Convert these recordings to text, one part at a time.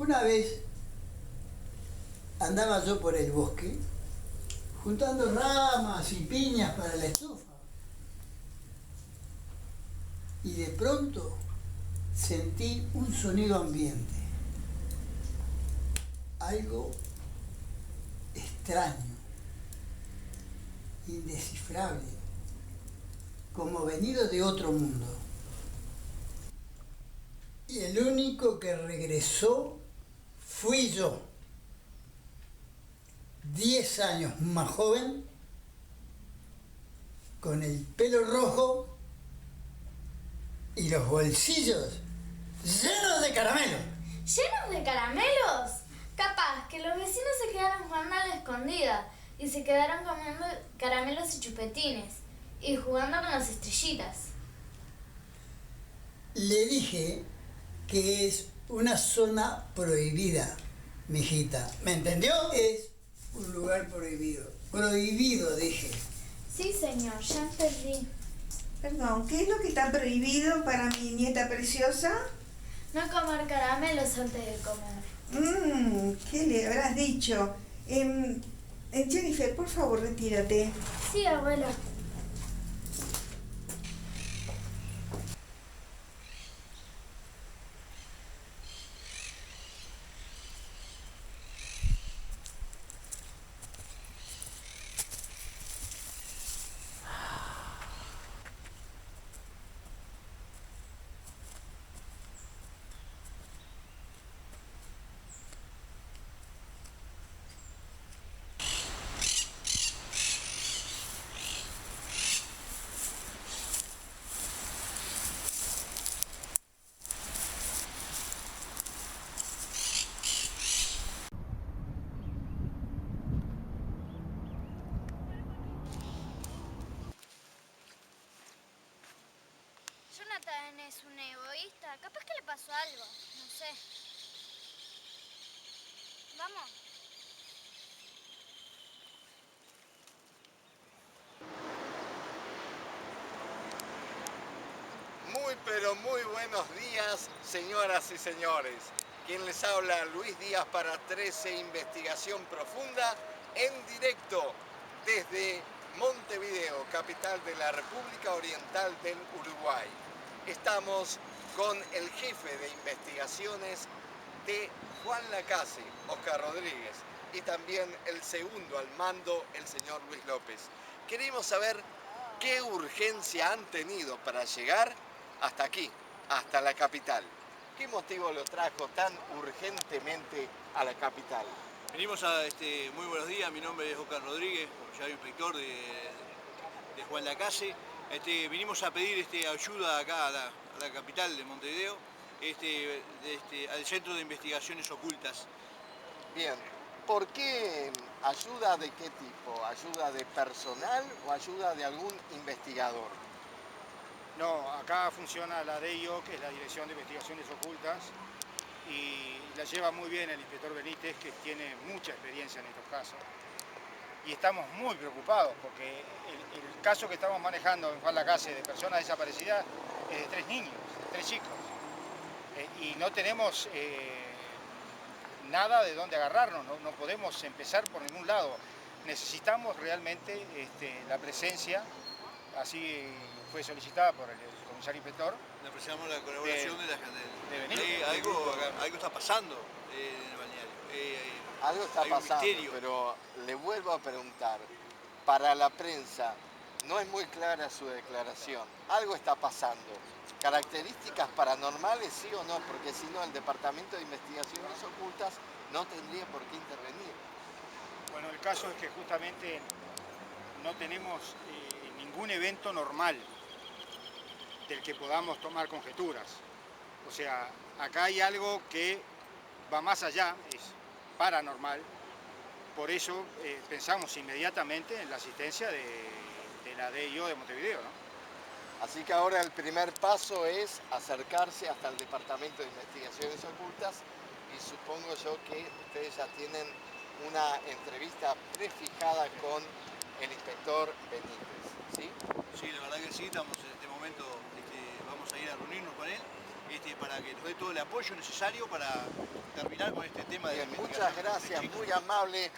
Una vez andaba yo por el bosque juntando ramas y piñas para la estufa. Y de pronto sentí un sonido ambiente. Algo extraño, indescifrable, como venido de otro mundo. Y el único que regresó fui yo, 10 años más joven, con el pelo rojo y los bolsillos llenos de caramelo. ¿Llenos de caramelos? Capaz que los vecinos se quedaron jugando a la escondida y se quedaron comiendo caramelos y chupetines y jugando con las estrellitas. Le dije que es una zona prohibida, mijita. ¿Me entendió? Es un lugar prohibido. Prohibido, dije. Sí, señor, ya entendí. Perdón, ¿qué es lo que está prohibido para mi nieta preciosa? No comer caramelos antes de comer. ¿Qué le habrás dicho? Jennifer, por favor, retírate. Sí, abuela. Jonathan es un egoísta. Capaz que le pasó algo. No sé. Vamos. Muy pero muy buenos días, señoras y señores. Quien les habla, Luis Díaz para 13 Investigación Profunda, en directo desde Montevideo, capital de la República Oriental del Uruguay. Estamos con el jefe de investigaciones de Juan Lacase, Oscar Rodríguez, y también el segundo al mando, el señor Luis López. Queremos saber qué urgencia han tenido para llegar hasta aquí, hasta la capital. ¿Qué motivo lo trajo tan urgentemente a la capital? Venimos a, muy buenos días, mi nombre es Oscar Rodríguez, comisario inspector de Juan Lacase. Vinimos a pedir ayuda acá a la capital de Montevideo, al Centro de Investigaciones Ocultas. Bien, ¿por qué ayuda de qué tipo? ¿Ayuda de personal o ayuda de algún investigador? No, acá funciona la DIO, que es la Dirección de Investigaciones Ocultas, y la lleva muy bien el inspector Benítez, que tiene mucha experiencia en estos casos. Y estamos muy preocupados porque el caso que estamos manejando en Juan Lacase de personas desaparecidas es de 3 niños, 3 chicos. Y no tenemos nada de dónde agarrarnos, no podemos empezar por ningún lado. Necesitamos realmente la presencia, así fue solicitada por el comisario inspector. Le apreciamos la colaboración de Benítez. Algo está pasando en el balneario. Algo está pasando, pero le vuelvo a preguntar, para la prensa no es muy clara su declaración. Algo está pasando. ¿Características paranormales sí o no? Porque si no, el Departamento de Investigaciones Ocultas no tendría por qué intervenir. Bueno, el caso es que justamente no tenemos ningún evento normal del que podamos tomar conjeturas. O sea, acá hay algo que va más allá, es paranormal. Por eso pensamos inmediatamente en la asistencia de la DIO de Montevideo, ¿no? Así que ahora el primer paso es acercarse hasta el Departamento de Investigaciones Ocultas y supongo yo que ustedes ya tienen una entrevista prefijada con el inspector Benítez, ¿sí? Sí, la verdad que sí, estamos en este momento, vamos a ir a reunirnos con él para que nos dé todo el apoyo necesario para terminar con este tema de la Bien, investigación. muchas gracias, muy amable.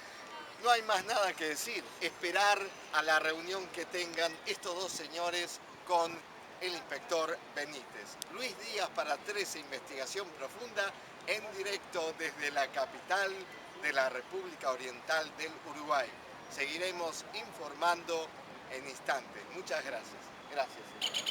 No hay más nada que decir. Esperar a la reunión que tengan estos dos señores con el inspector Benítez. Luis Díaz para 13 Investigación Profunda, en directo desde la capital de la República Oriental del Uruguay. Seguiremos informando en instantes. Muchas gracias. Gracias, señor.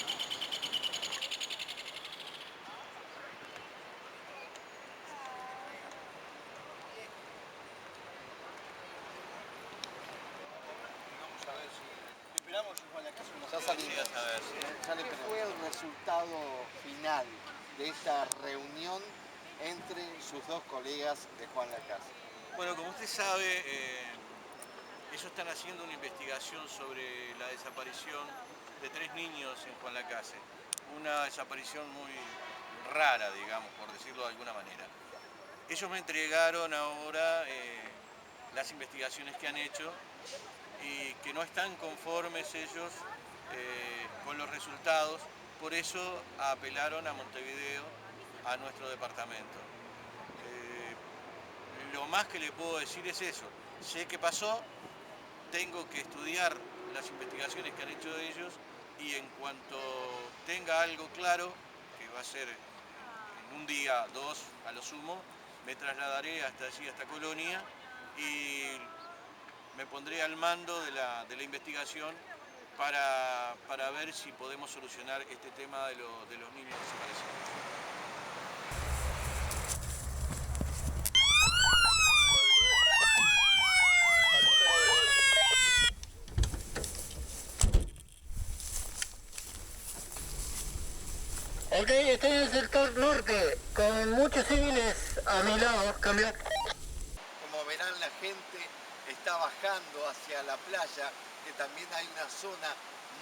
Vamos a ver si esperamos a Juan Lacalle. Ya salimos. ¿Qué fue el resultado final de esta reunión entre sus dos colegas de Juan Lacalle? Bueno, como usted sabe, ellos están haciendo una investigación sobre la desaparición de 3 niños en Juan Lacase. Una desaparición muy rara, digamos, por decirlo de alguna manera. Ellos me entregaron ahora las investigaciones que han hecho y que no están conformes ellos con los resultados, por eso apelaron a Montevideo, a nuestro departamento. Lo más que le puedo decir es eso, sé qué pasó, tengo que estudiar las investigaciones que han hecho ellos y en cuanto tenga algo claro, que va a ser en un día, 2 a lo sumo, me trasladaré hasta allí, hasta Colonia y me pondré al mando de la investigación para ver si podemos solucionar este tema de los niños desaparecidos. Ok, estoy en el sector norte, con muchos civiles a mi lado, cambio. Como verán, la gente está bajando hacia la playa, que también hay una zona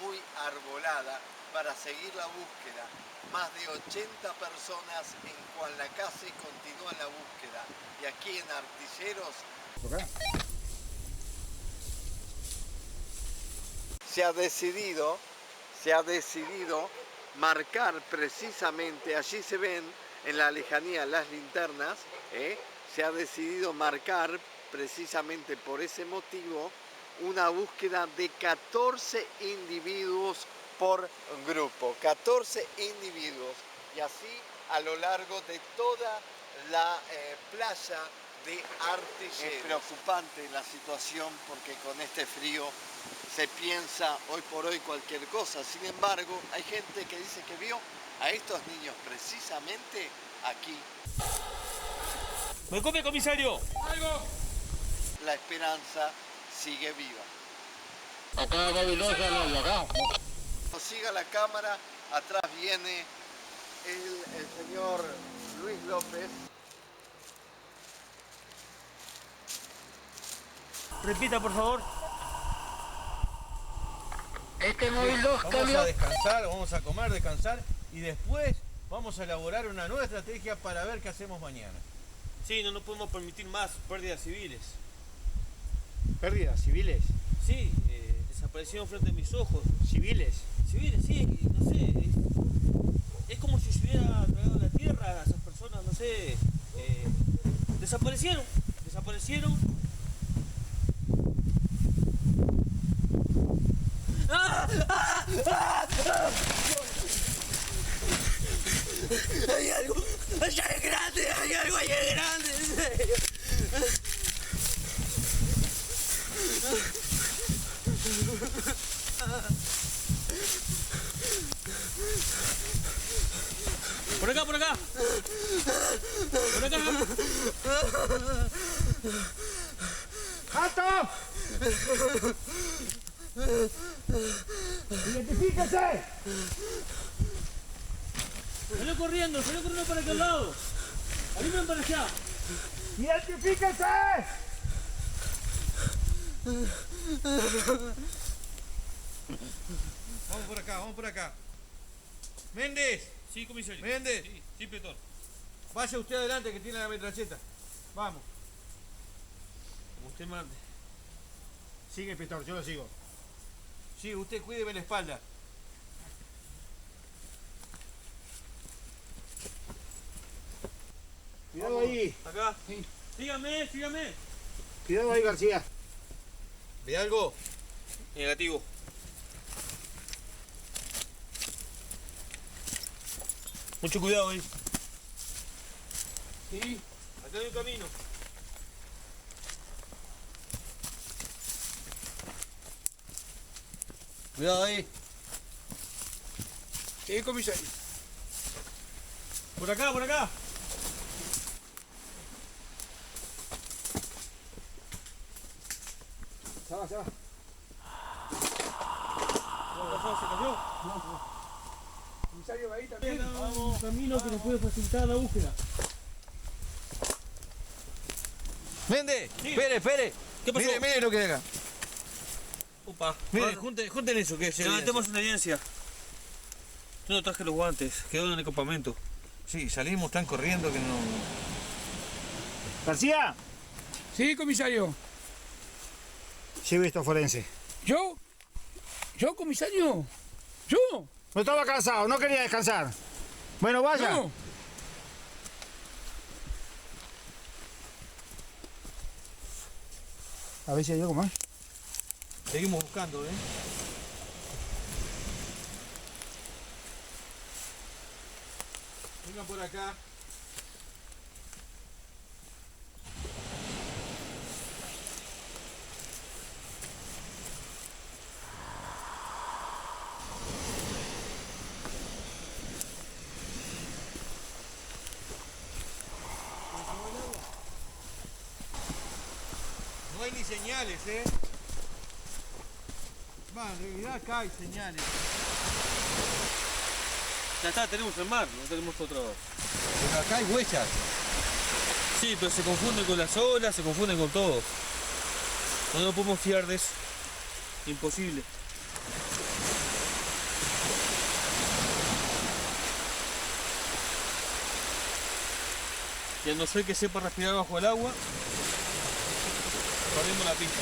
muy arbolada para seguir la búsqueda. Más de 80 personas en Juan Lacase continúan la búsqueda. Y aquí en Artilleros se ha decidido marcar precisamente, allí se ven en la lejanía las linternas, se ha decidido marcar precisamente por ese motivo una búsqueda de 14 individuos por grupo, 14 individuos, y así a lo largo de toda la playa de Artilleros. Es preocupante la situación porque con este frío se piensa hoy por hoy cualquier cosa. Sin embargo, hay gente que dice que vio a estos niños precisamente aquí. ¡Me come, comisario! ¡Algo! La esperanza sigue viva. Acá Gabilosa no, y acá. Siga la cámara, atrás viene el señor Luis López. Repita, por favor. Este móvil 2 Vamos cambio. a descansar, vamos a comer, descansar y después vamos a elaborar una nueva estrategia para ver qué hacemos mañana. Sí, no nos podemos permitir más pérdidas civiles. ¿Pérdidas civiles? Sí, desaparecieron frente a mis ojos. ¿Civiles? Civiles, sí, no sé. Es como si se hubiera tragado la tierra a esas personas, no sé. Desaparecieron. Hay algo allá es grande, hay algo allá es grande, en serio. Por acá. Por acá. ¡Alto! ¡Identifíquese! Salió corriendo para aquel lado. Arriben para allá. ¡Identifíquese! Vamos por acá. Méndez, Sí, comisario. Méndez, Sí, inspector. vaya usted adelante que tiene la metralleta. Vamos. Como usted mande. Sigue, inspector, yo lo sigo. Sí, usted cuídeme la espalda. Cuidado ahí. Acá. Sígame, sígame. Cuidado ahí, García. ¿Ve algo? Negativo. Mucho cuidado ahí. Sí. Acá hay un camino. Cuidado ahí. Sí, comisario. Por acá, por acá. Se va, se va. ¿Se cayó? Comisario, va ahí también. Vamos. Un camino que nos puede facilitar la búsqueda. ¡Vende! Sí. ¡Espere, espere! ¿Qué pasó? Mire lo que hay acá. Opa. Mire, junten eso que es Levantemos una evidencia. Yo no traje los guantes, quedó en el campamento. Sí, salimos tan corriendo que no... García. Sí, comisario. Lleve esto forense. ¿Yo? ¿Yo, comisario? ¿Yo? No estaba cansado, no quería descansar. Bueno, vaya. No. A ver si hay algo más. Seguimos buscando, ¿eh? Vengan por acá. No hay ni señales, ¿eh? Va, en realidad acá hay señales. Ya está, tenemos el mar, no tenemos otra. Pero acá hay huellas. Sí, pero se confunden con las olas, se confunden con todo. No nos podemos fiar de eso. Imposible. Y a no ser que sepa respirar bajo el agua, perdemos la pista.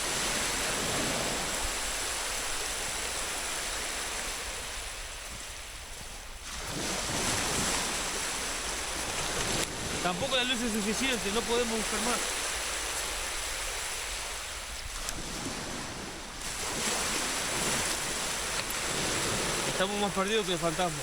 Tampoco la luz es suficiente, no podemos buscar más. Estamos más perdidos que el fantasma.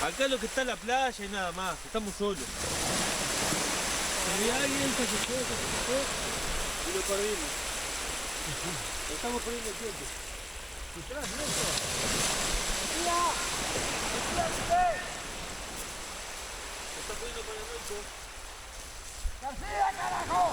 Acá lo que está es la playa y nada más, estamos solos. Había alguien que se fue y lo perdimos. Estamos perdiendo el tiempo. ¿Escuchás, loco? ¡Mira! ¡Escuchate! Se está poniendo paranoico. ¡García, carajo!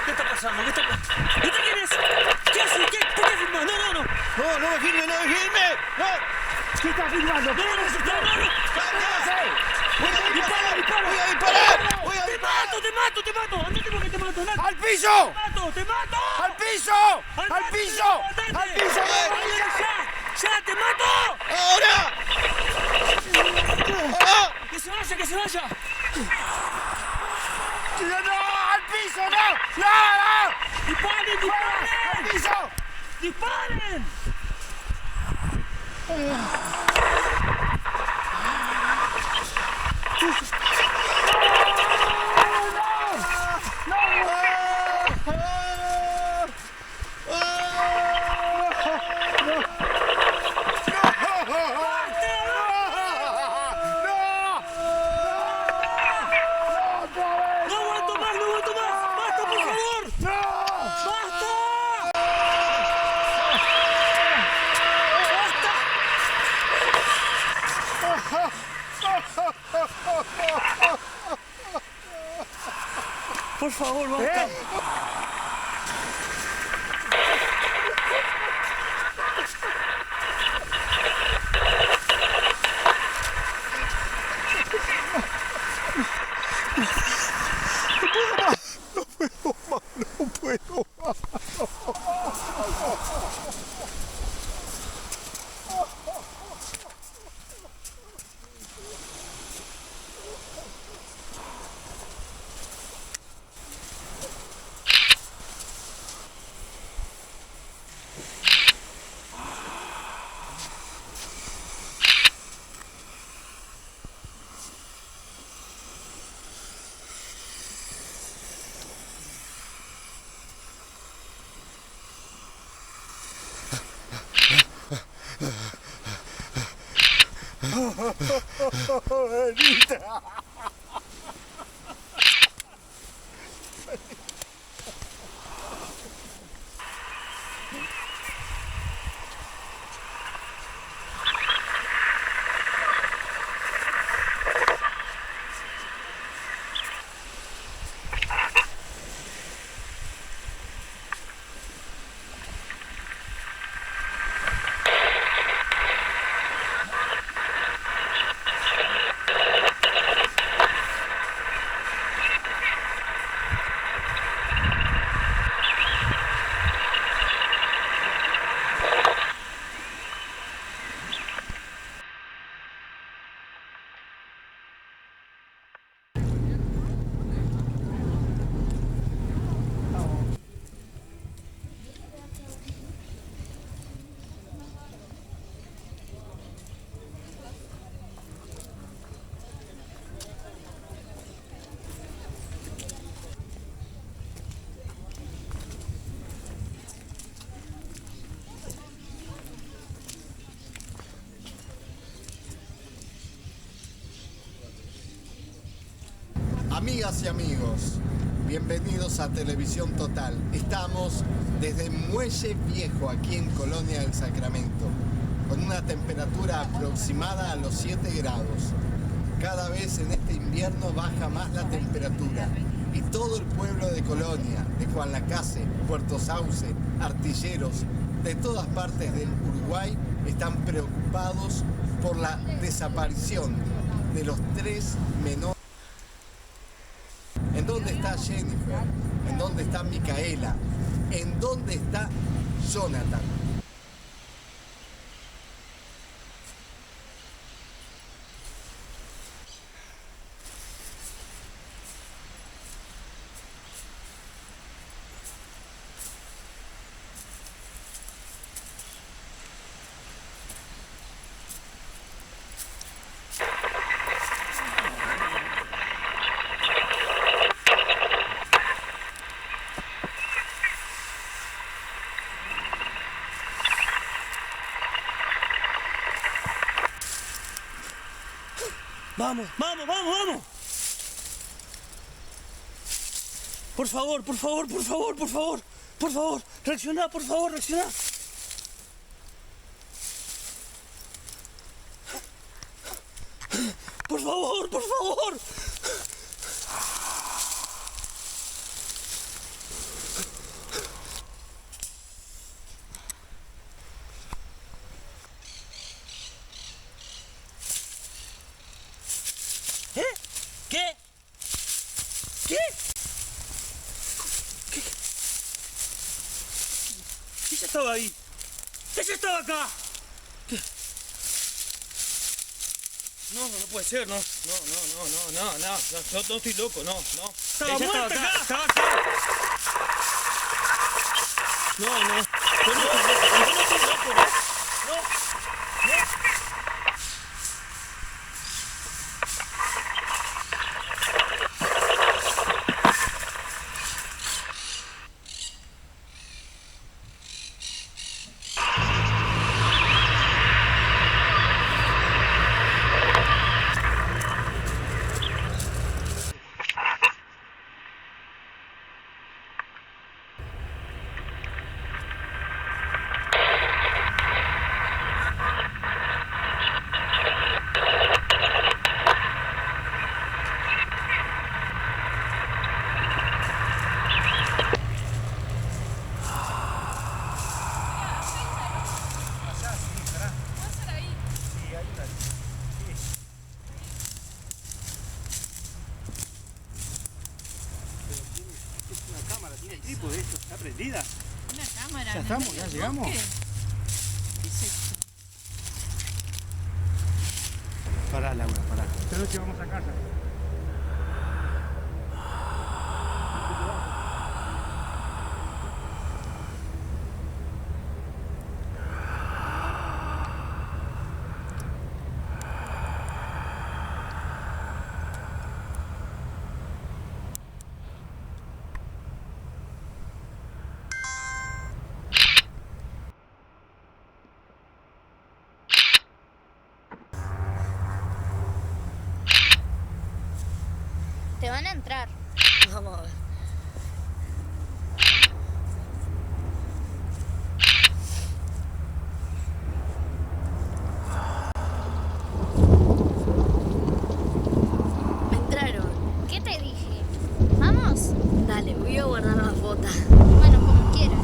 ¿Qué está pasando? ¿Qué está pasando? ¿Usted quién es? ¿Qué hace? ¿Qué? ¿Por qué filma? No, no, no. ¡No, no me filme, no me filme! ¡No! ¿Qué está filmando? No, no, no, no. ¡Dispara! Dispara. ¡Voy a disparar! ¡Voy a Te disparar! mato, te mato, te mato. Andate porque te mato. Andate. ¡Al piso! Te mato, te mato. ¡Al piso! ¡Al Andate, piso! andate. ¡Al piso! Ya, te mato. ¡Ahora! ¡Ah! Que se vaya, que se vaya. ¡No, no! ¡Al piso! ¡No! ¡No, no! Disparen, disparen. ¡Al piso! Disparen. No aguanto más, no aguanto más. Basta, por favor. Basta. Por favor, basta. No puedo más. Anita. Amigas y amigos, bienvenidos a Televisión Total. Estamos desde Muelle Viejo, aquí en Colonia del Sacramento, con una temperatura aproximada a los 7 grados. Cada vez en este invierno baja más la temperatura y todo el pueblo de Colonia, de Juan Lacase, Puerto Sauce, Artilleros, de todas partes del Uruguay, están preocupados por la desaparición de los 3 menores. ¿En dónde está Jennifer? ¿En dónde está Micaela? ¿En dónde está Jonathan? Vamos, vamos, vamos, vamos. Por favor, por favor, por favor, por favor. Por favor, reacciona, por favor, reacciona. Por favor, por favor. Estaba ahí. Ella estaba acá. ¿Qué? No, no puede ser, no. No estoy loco, no. Estaba muerta acá. Estaba acá. No. Yo no estoy loco, no. tipo de esto? ¿Está prendida? Una cámara. Ya estamos, ya llegamos. ¿Qué es esto? Pará, Laura, pará. Esta noche vamos a casa. Te van a entrar. Vamos a ver. Me entraron. ¿Qué te dije? ¿Vamos? Dale, voy a guardar las botas. Bueno, como quieras.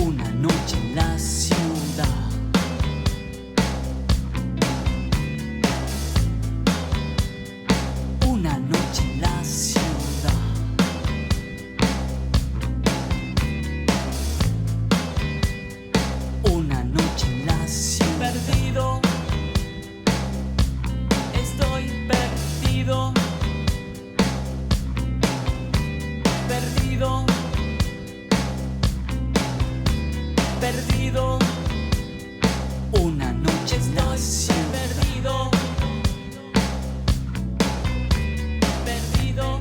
Una noche en la ciudad. Una noche en la ciudad. Una noche en la ciudad. Perdido. Estoy perdido. Perdido. Perdido. Una noche en la ciudad. Perdido. Perdido.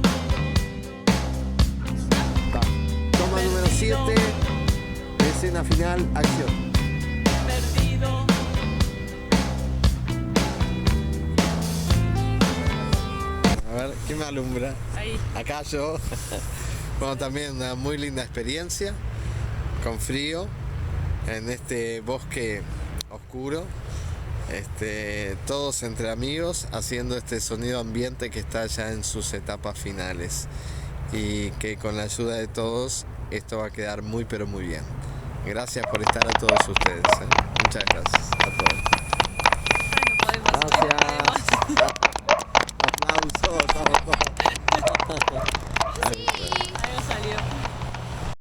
Toma número 7, escena final, acción. Perdido. A ver, ¿quién me alumbra? Ahí. Acá yo. Bueno, también una muy linda experiencia, con frío, en este bosque oscuro, todos entre amigos, haciendo este sonido ambiente que está ya en sus etapas finales y que con la ayuda de todos esto va a quedar muy pero muy bien. Gracias por estar a todos ustedes. Muchas gracias.